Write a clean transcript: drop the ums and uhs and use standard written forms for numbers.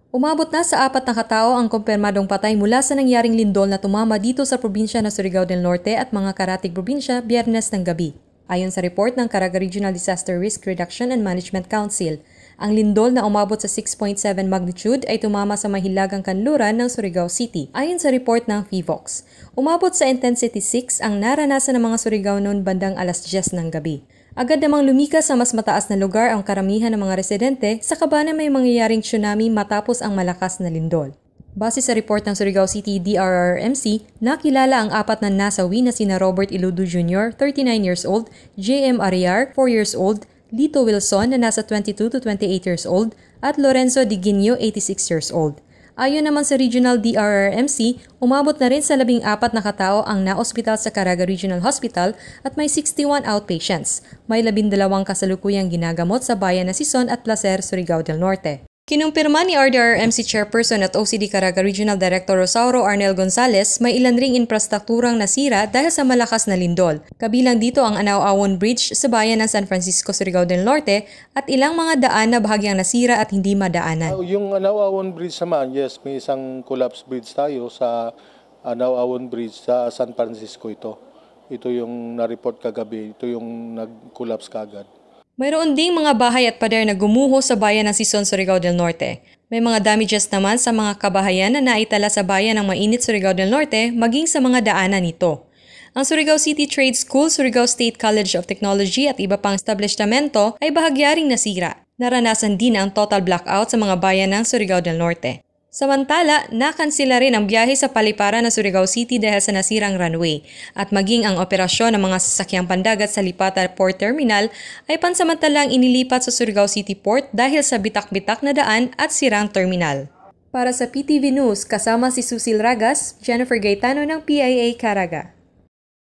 Umabot na sa 4 na katao ang kumpirmadong patay mula sa nangyaring lindol na tumama dito sa probinsya ng Surigao del Norte at mga karatig probinsya Biyernes ng gabi. Ayon sa report ng Caraga Regional Disaster Risk Reduction and Management Council, ang lindol na umabot sa 6.7 magnitude ay tumama sa mahilagang kanluran ng Surigao City. Ayon sa report ng PHIVOX, umabot sa intensity 6 ang naranasan ng mga Surigao noon bandang alas 10 ng gabi. Agad namang lumikas sa mas mataas na lugar ang karamihan ng mga residente sa kaba na may mangyayaring tsunami matapos ang malakas na lindol. Base sa report ng Surigao City DRRMC, nakilala ang 4 na nasawi na sina Robert Iludu Jr., 39 years old, JM Ariar, 4 years old, Lito Wilson na nasa 22 to 28 years old, at Lorenzo Diginio, 86 years old. Ayon naman sa Regional DRRMC, umabot na rin sa 14 na katao ang naospital sa Caraga Regional Hospital at may 61 outpatients. May 12 kasalukuyang ginagamot sa bayan na Sison at Placer, Surigao del Norte. Kinumpirma ni RDRRMC Chairperson at OCD Caraga Regional Director Rosauro Arnel Gonzales may ilan ring infrastrukturang nasira dahil sa malakas na lindol. Kabilang dito ang Anao-Awon Bridge sa bayan ng San Francisco, Surigao del Norte at ilang mga daan na bahagyang nasira at hindi madaanan. Yung Anao-Awon Bridge naman, yes, may isang collapse bridge tayo sa Anao-Awon Bridge sa San Francisco ito. Ito yung na-report kagabi, ito yung nag-collapse kagad. Mayroon ding mga bahay at pader na gumuho sa bayan ng Sison, Surigao del Norte. May mga damages naman sa mga kabahayan na naitala sa bayan ng Mainit, Surigao del Norte, maging sa mga daanan nito. Ang Surigao City Trade School, Surigao State College of Technology at iba pang establishmento ay bahagyaring nasira. Naranasan din ang total blackout sa mga bayan ng Surigao del Norte. Samantala, nakansila rin ang biyahe sa paliparan ng Surigao City dahil sa nasirang runway at maging ang operasyon ng mga sasakyang pandagat sa Lipata Port Terminal ay pansamantalang inilipat sa Surigao City Port dahil sa bitak-bitak na daan at sirang terminal. Para sa PTV News, kasama si Susil Ragas, Jennifer Gaetano ng PIA Caraga.